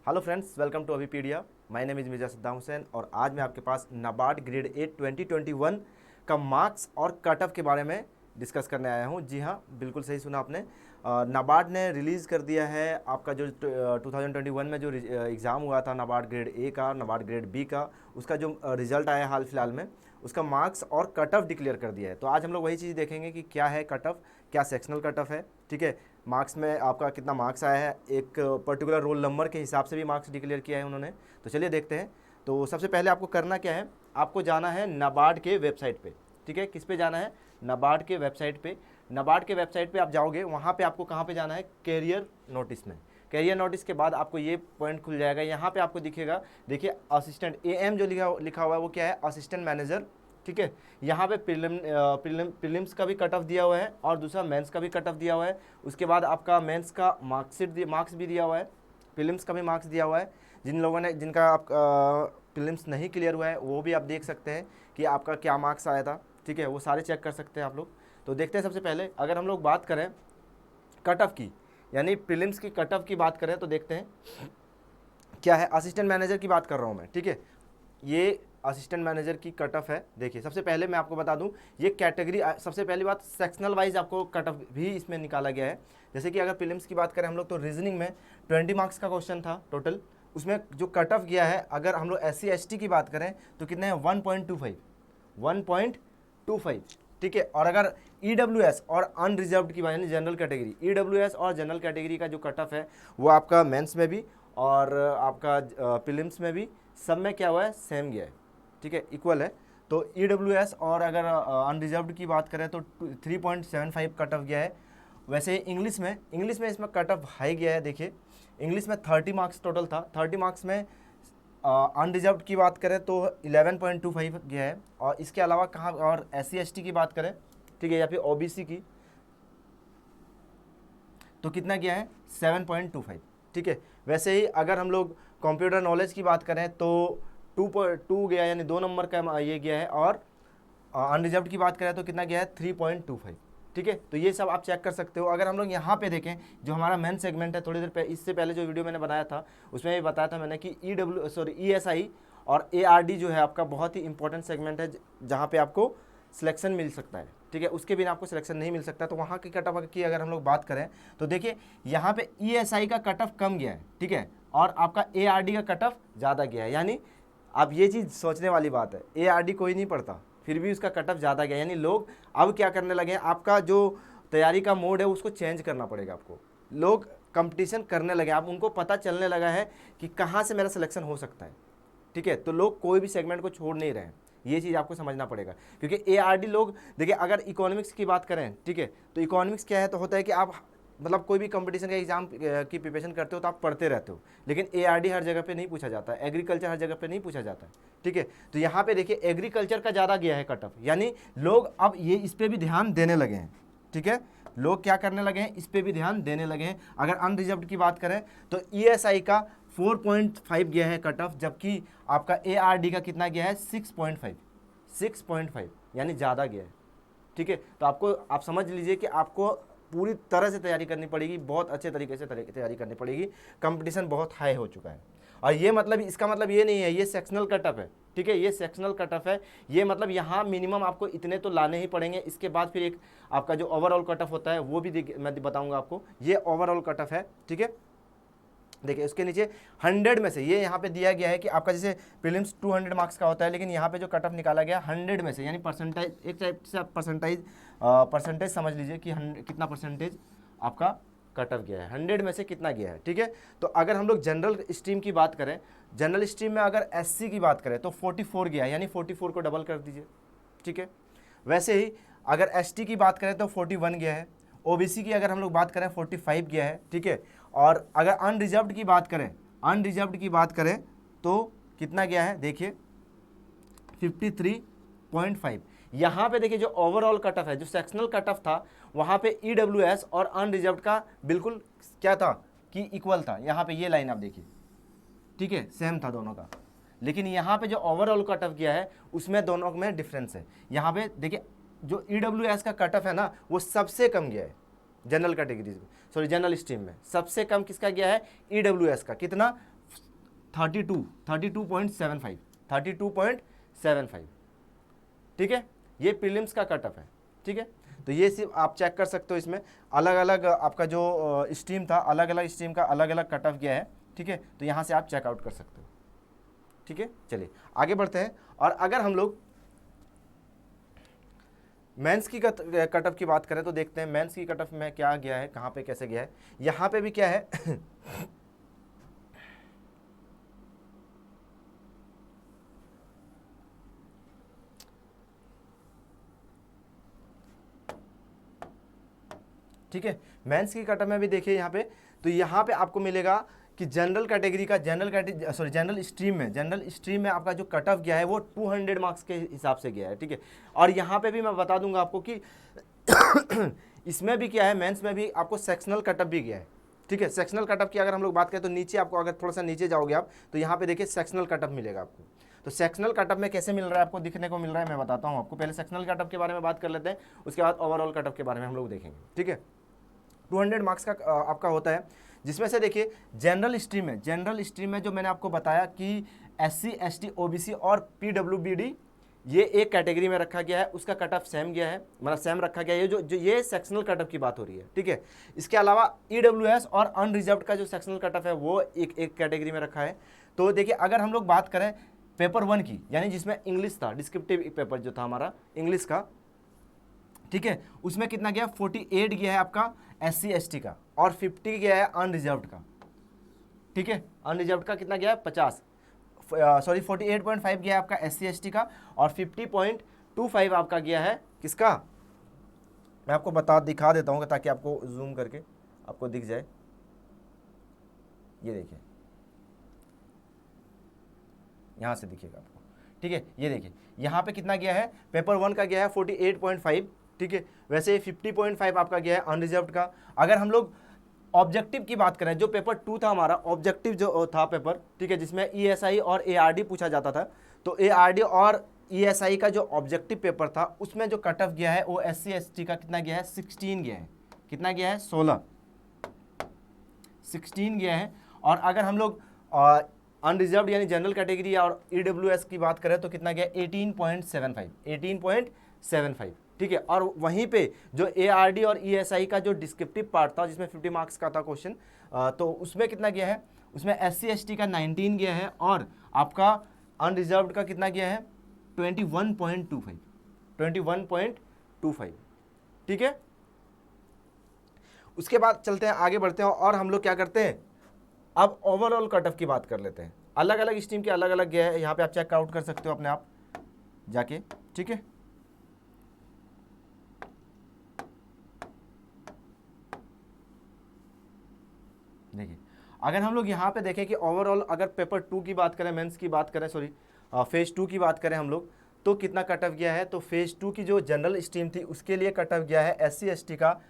Hello friends, welcome to Abhipedia. My name is Mirza Saddam Hussain और आज मैं आपके पास नाबार्ड ग्रेड 8 2021 का मार्क्स और कट ऑफ के बारे में डिस्कस करने आया हूं। जी हाँ, बिल्कुल सही सुना आपने। नाबार्ड ने रिलीज़ कर दिया है आपका जो 2021 में जो एग्ज़ाम हुआ था नाबार्ड ग्रेड ए का, नाबार्ड ग्रेड बी का, उसका जो रिज़ल्ट आया हाल फिलहाल में, उसका मार्क्स और कट ऑफ डिक्लेयर कर दिया है। तो आज हम लोग वही चीज़ देखेंगे कि क्या है कट ऑफ, क्या सेक्शनल कट ऑफ है, ठीक है। मार्क्स में आपका कितना मार्क्स आया है, एक पर्टिकुलर रोल नंबर के हिसाब से भी मार्क्स डिक्लेयर किया है उन्होंने। तो चलिए देखते हैं। तो सबसे पहले आपको करना क्या है, आपको जाना है नाबार्ड के वेबसाइट पे, ठीक है। किस पे जाना है? नाबार्ड के वेबसाइट पे। नाबार्ड के वेबसाइट पे आप जाओगे, वहाँ पे आपको कहाँ पे जाना है? कैरियर नोटिस में। कैरियर नोटिस के बाद आपको ये पॉइंट खुल जाएगा। यहाँ पे आपको दिखेगा, देखिए असिस्टेंट AM जो लिखा हुआ है वो क्या है? असिस्टेंट मैनेजर, ठीक है। यहाँ पे प्रीलिम्स का भी कट ऑफ दिया हुआ है और दूसरा मेंस का भी कट ऑफ दिया हुआ है। उसके बाद आपका मेंस का मार्क्स भी दिया हुआ है, प्रीलिम्स का भी मार्क्स दिया हुआ है। जिन लोगों ने जिनका आप प्रीलिम्स नहीं क्लियर हुआ है वो भी आप देख सकते हैं कि आपका क्या मार्क्स आया था, ठीक है। वो सारे चेक कर सकते हैं आप लोग। तो देखते हैं। सबसे पहले अगर हम लोग बात करें कट ऑफ की, यानी प्रीलिम्स की कट ऑफ की बात करें, तो देखते हैं क्या है। असिस्टेंट मैनेजर की बात कर रहा हूँ मैं, ठीक है। ये असिस्टेंट मैनेजर की कट ऑफ है। देखिए सबसे पहले मैं आपको बता दूं, ये कैटेगरी, सबसे पहली बात सेक्शनल वाइज आपको कट ऑफ भी इसमें निकाला गया है। जैसे कि अगर प्रीलिम्स की बात करें हम लोग, तो रीजनिंग में 20 मार्क्स का क्वेश्चन था टोटल। उसमें जो कट ऑफ गया है, अगर हम लोग SC ST की बात करें तो कितने हैं? 1.25, ठीक है। और अगर EWS और अनरिजर्व्ड की बात, यानी जनरल कैटेगरी, EWS और जनरल कैटेगरी का जो कट ऑफ है वो आपका मेंस में भी और आपका प्रीलिम्स में भी, सब में क्या हुआ है? सेम गया है, ठीक है, इक्वल है। तो EWS और अगर अनरिजर्व्ड की बात करें तो 3.75 कट ऑफ गया है। वैसे इंग्लिश में इसमें कट ऑफ हाई गया है। देखिए इंग्लिश में 30 मार्क्स टोटल था। 30 मार्क्स में अनरिजर्व्ड की बात करें तो 11.25 गया है। और इसके अलावा कहाँ, और SC ST की बात करें, ठीक है, या फिर OBC की, तो कितना गया है? 7.25, ठीक है। वैसे ही अगर हम लोग कंप्यूटर नॉलेज की बात करें तो 2.2 गया, यानी 2 नंबर का ये गया है। और अनरिजर्व्ड की बात करें तो कितना गया है? 3.25, ठीक है। तो ये सब आप चेक कर सकते हो। अगर हम लोग यहाँ पे देखें, जो हमारा मेन सेगमेंट है, थोड़ी देर पहले, इससे पहले जो वीडियो मैंने बनाया था उसमें भी बताया था मैंने कि ESI और ARD जो है आपका बहुत ही इंपॉर्टेंट सेगमेंट है, जहाँ पे आपको सिलेक्शन मिल सकता है, ठीक है। उसके बिना आपको सिलेक्शन नहीं मिल सकता। तो वहाँ की कट ऑफ की अगर हम लोग बात करें तो देखिए यहाँ पे ESI का कट ऑफ कम गया है, ठीक है, और आपका ARD का कट ऑफ ज़्यादा गया है। यानी अब ये चीज़ सोचने वाली बात है, ARD कोई नहीं पढ़ता, फिर भी उसका कट ऑफ ज़्यादा गया। यानी लोग अब क्या करने लगे हैं, आपका जो तैयारी का मोड है उसको चेंज करना पड़ेगा आपको। लोग कंपटीशन करने लगे, आप उनको पता चलने लगा है कि कहाँ से मेरा सिलेक्शन हो सकता है, ठीक है। तो लोग कोई भी सेगमेंट को छोड़ नहीं रहे हैं, ये चीज़ आपको समझना पड़ेगा। क्योंकि ARD लोग, देखिए अगर इकोनॉमिक्स की बात करें, ठीक है, तो इकोनॉमिक्स क्या है, तो होता है कि आप मतलब कोई भी कंपटीशन का एग्जाम की प्रिपरेशन करते हो तो आप पढ़ते रहते हो, लेकिन ARD हर जगह पे नहीं पूछा जाता है, एग्रीकल्चर हर जगह पे नहीं पूछा जाता है, ठीक है। तो यहाँ पे देखिए एग्रीकल्चर का ज़्यादा गया है कट ऑफ, यानी लोग अब ये इस पर भी ध्यान देने लगे हैं, ठीक है। लोग क्या करने लगे हैं? इस पर भी ध्यान देने लगे हैं। अगर अनरिजर्व्ड की बात करें तो ESI का 4.5 गया है कट ऑफ, जबकि आपका ARD का कितना गया है? 6.5, यानी ज़्यादा गया है, ठीक है। तो आपको, आप समझ लीजिए कि आपको पूरी तरह से तैयारी करनी पड़ेगी, बहुत अच्छे तरीके से तैयारी करनी पड़ेगी। कंपटीशन बहुत हाई हो चुका है। और ये मतलब, इसका मतलब ये नहीं है ये सेक्शनल कट ऑफ है, ठीक है, ये सेक्शनल कट ऑफ है। ये मतलब यहाँ मिनिमम आपको इतने तो लाने ही पड़ेंगे। इसके बाद फिर एक आपका जो ओवरऑल कट ऑफ होता है वो भी मैं बताऊँगा आपको। ये ओवरऑल कट ऑफ है, ठीक है। देखिए उसके नीचे 100 में से ये यहाँ पे दिया गया है कि आपका जैसे प्रीलिम्स 200 मार्क्स का होता है, लेकिन यहाँ पे जो कट ऑफ निकाला गया 100 में से, यानी परसेंटेज, एक टाइप से आप परसेंटेज समझ लीजिए कि कितना परसेंटेज आपका कट ऑफ गया है, 100 में से कितना गया है, ठीक है। तो अगर हम लोग जनरल स्ट्रीम की बात करें, जनरल स्ट्रीम में अगर SC की बात करें तो 44 गया है, यानी 44 को डबल कर दीजिए, ठीक है। वैसे ही अगर ST की बात करें तो 41 गया है। OBC की अगर हम लोग बात करें 45 गया है, ठीक है। और अगर अनरिजर्व्ड की बात करें तो कितना गया है? देखिए 53.5। यहाँ पे देखिए जो ओवरऑल कट ऑफ है, जो सेक्शनल कट ऑफ था, वहाँ पे EWS और अनरिजर्व्ड का बिल्कुल क्या था कि इक्वल था। यहाँ पे ये लाइन आप देखिए, ठीक है, सेम था दोनों का। लेकिन यहाँ पे जो ओवरऑल कट ऑफ गया है उसमें दोनों में डिफरेंस है। यहाँ पे देखिए जो EWS का कट ऑफ है ना, वो सबसे कम गया है जनरल कैटेगरीज में, जनरल स्ट्रीम में सबसे कम किसका गया है? EWS का। कितना? 32.75 ठीक है, ये प्रीलिम्स का कट ऑफ है। ठीक है, तो ये सिर्फ आप चेक कर सकते हो, इसमें अलग अलग आपका जो स्ट्रीम था, अलग अलग स्ट्रीम का अलग अलग कट ऑफ गया है। ठीक है, तो यहाँ से आप चेकआउट कर सकते हो। ठीक है, चलिए आगे बढ़ते हैं। और अगर हम लोग मेंस की कट ऑफ की बात करें तो देखते हैं मेंस की कट ऑफ में क्या गया है, कहाँ पे कैसे गया है। यहाँ पे भी क्या है ठीक है, मेंस की कट ऑफ में भी देखिए यहाँ पे, तो यहाँ पे आपको मिलेगा कि जनरल कैटेगरी का जनरल स्ट्रीम में आपका जो कट ऑफ गया है वो 200 मार्क्स के हिसाब से गया है। ठीक है, और यहाँ पे भी मैं बता दूंगा आपको कि इसमें भी क्या है, मेंस में भी आपको सेक्शनल कट ऑफ भी गया है। ठीक है, सेक्शनल कट ऑफ की अगर हम लोग बात करें तो नीचे आपको, अगर थोड़ा सा नीचे जाओगे आप तो यहाँ पे देखिए सेक्शनल कट ऑफ मिलेगा आपको। तो सेक्शनल कट ऑफ में कैसे मिल रहा है आपको, दिखने को मिल रहा है, मैं बताता हूँ आपको। पहले सेक्शनल कट ऑफ के बारे में बात कर लेते हैं, उसके बाद ओवरऑल कट ऑफ के बारे में हम लोग देखेंगे। ठीक है, 200 मार्क्स का आपका होता है, जिसमें से देखिए जनरल स्ट्रीम में जो मैंने आपको बताया कि SC ST OBC और PWBD ये एक कैटेगरी में रखा गया है, उसका कट ऑफ सेम गया है, मतलब सेम रखा गया है। ये जो ये सेक्शनल कट ऑफ की बात हो रही है। ठीक है, इसके अलावा EWS और अनरिजर्व्ड का जो सेक्शनल कट ऑफ है वो एक कैटेगरी में रखा है। तो देखिए अगर हम लोग बात करें पेपर 1 की, यानी जिसमें इंग्लिश था, डिस्क्रिप्टिव पेपर जो था हमारा इंग्लिश का, ठीक है, उसमें कितना गया, 48 गया है आपका SC ST का, और 50 गया है अनरिजर्व्ड का। ठीक है, अनरिजर्व्ड का कितना गया है, 48.5 गया है आपका SC ST का, और 50.25 आपका गया है किसका, मैं आपको दिखा देता हूँ ताकि आपको जूम करके आपको दिख जाए। ये देखिए, यहाँ से दिखेगा आपको। ठीक है, ये देखिए यहाँ पे कितना गया है, पेपर 1 का गया है 48.5। ठीक है, वैसे 50.5 आपका गया है अनरिजर्व्ड का। अगर हम लोग ऑब्जेक्टिव की बात करें, जो पेपर 2 था हमारा, ऑब्जेक्टिव जो था पेपर, ठीक है, जिसमें ESI और ARD पूछा जाता था, तो ARD और ESI का जो ऑब्जेक्टिव पेपर था उसमें जो कट ऑफ गया है वो SC ST का कितना गया है, 16 गया है। कितना गया है, 16 गया है। और अगर हम लोग अनरिजर्व्ड यानी जनरल कैटेगरी और EWS की बात करें तो कितना गया, 18.75। ठीक है, और वहीं पे जो ARD और ESI का जो डिस्क्रिप्टिव पार्ट था, जिसमें 50 मार्क्स का था क्वेश्चन, तो उसमें कितना गया है, उसमें SC ST का 19 गया है, और आपका अनरिजर्व्ड का कितना गया है, 21.25। ठीक है, उसके बाद चलते हैं, आगे बढ़ते हैं, और हम लोग क्या करते हैं, अब ओवरऑल कट ऑफ की बात कर लेते हैं। अलग अलग स्ट्रीम के अलग अलग गया है, यहाँ पे आप चेक आउट कर सकते हो अपने आप जाके। ठीक है, देखिए अगर हम लोग यहाँ पे देखें कि ओवरऑल अगर पेपर 2 की बात करें, मेंस की बात करें, फेज 2 की बात करें हम लोग, तो कितना कट ऑफ गया है, तो फेज 2 की जो जनरल स्ट्रीम थी उसके लिए कट ऑफ गया है SC ST का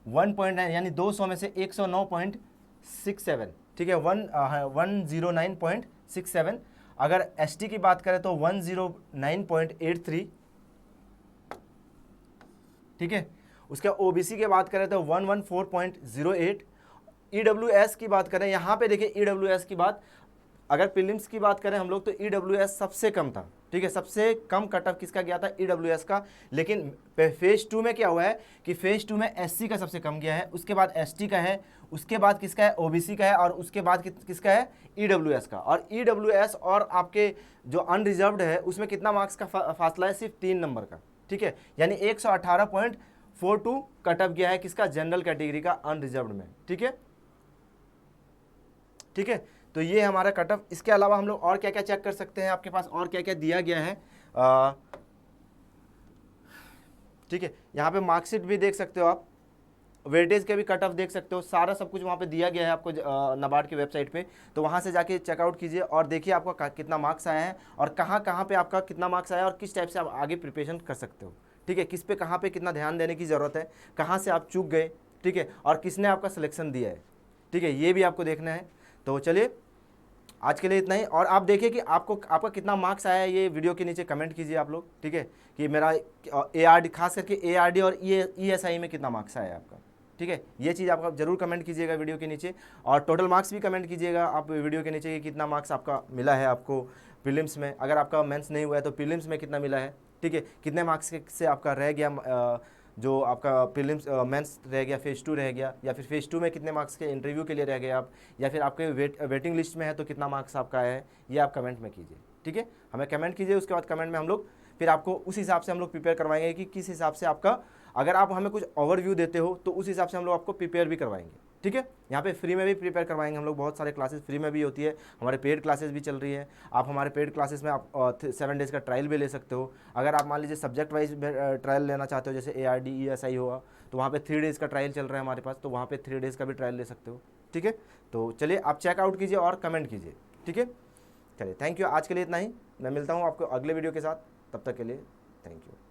1.9, यानी 200 में से 109.67। ठीक है, 109.67। अगर ST की बात करें तो 109.83। ठीक है, उसके OBC की बात करें तो 114.08। EWS की बात करें, यहाँ पे देखिए EWS की बात, अगर प्रीलिम्स की बात करें हम लोग तो EWS सबसे कम था। ठीक है, सबसे कम कट ऑफ किसका गया था, EWS का। लेकिन फेज 2 में क्या हुआ है कि फेज 2 में SC का सबसे कम गया है, उसके बाद ST का है, उसके बाद किसका है, OBC का है, और उसके बाद किसका है, EWS का। और EWS और आपके जो अनरिजर्व्ड है उसमें कितना मार्क्स का फासला है, सिर्फ 3 नंबर का। ठीक है, यानी 118.42 कट ऑफ गया है किसका, जनरल कैटेगरी का अनरिजर्व्ड में। ठीक है, ठीक है, तो ये हमारा कट ऑफ। इसके अलावा हम लोग और क्या क्या चेक कर सकते हैं, आपके पास और क्या क्या दिया गया है। ठीक है, यहाँ पे मार्कशीट भी देख सकते हो आप, वेटेज के भी कट ऑफ देख सकते हो, सारा सब कुछ वहाँ पे दिया गया है आपको नाबार्ड की वेबसाइट पे। तो वहाँ से जाके चेकआउट कीजिए और देखिए आपका कितना मार्क्स आया है, और कहाँ कहाँ पे आपका कितना मार्क्स आया है, और किस टाइप से आप आगे प्रिपरेशन कर सकते हो। ठीक है, किस पे कहाँ पे कितना ध्यान देने की ज़रूरत है, कहाँ से आप चूक गए। ठीक है, और किसने आपका सिलेक्शन दिया है। ठीक है, ये भी आपको देखना है। तो चलिए आज के लिए इतना ही, और आप देखिए कि आपका कितना मार्क्स आया है, ये वीडियो के नीचे कमेंट कीजिए आप लोग। ठीक है, कि मेरा ARD, खास करके ARD और ESI में कितना मार्क्स आया है आपका। ठीक है, ये चीज़ आप जरूर कमेंट कीजिएगा वीडियो के नीचे, और टोटल मार्क्स भी कमेंट कीजिएगा आप वीडियो के नीचे कि कितना मार्क्स आपका मिला है आपको प्रीलिम्स में। अगर आपका मेंस नहीं हुआ है तो प्रीलिम्स में कितना मिला है, ठीक है, कितने मार्क्स से आपका रह गया जो आपका प्रीलिम्स मेंस रह गया, फेज़ 2 रह गया, या फिर फेज़ 2 में कितने मार्क्स के इंटरव्यू के लिए रह गए आप, या फिर आपके वेटिंग लिस्ट में है तो कितना मार्क्स आपका है, ये आप कमेंट में कीजिए। ठीक है, हमें कमेंट कीजिए, उसके बाद कमेंट में हम लोग फिर आपको उस हिसाब से हम लोग प्रिपेयर करवाएंगे कि किस हिसाब से आपका, अगर आप हमें कुछ ओवरव्यू देते हो तो उस हिसाब से हम लोग आपको प्रिपेयर भी करवाएंगे। ठीक है, यहाँ पे फ्री में भी प्रिपेयर करवाएंगे हम लोग, बहुत सारे क्लासेस फ्री में भी होती है, हमारे पेड क्लासेस भी चल रही है। आप हमारे पेड क्लासेस में आप 7 डेज़ का ट्रायल भी ले सकते हो। अगर आप मान लीजिए सब्जेक्ट वाइज ट्रायल लेना चाहते हो, जैसे ARD ESI हुआ, तो वहाँ पे 3 डेज़ का ट्रायल चल रहा है हमारे पास, तो वहाँ पे 3 डेज़ का भी ट्रायल ले सकते हो। ठीक है, तो चलिए आप चेकआउट कीजिए और कमेंट कीजिए। ठीक है, चलिए थैंक यू, आज के लिए इतना ही, मैं मिलता हूँ आपको अगले वीडियो के साथ, तब तक के लिए थैंक यू।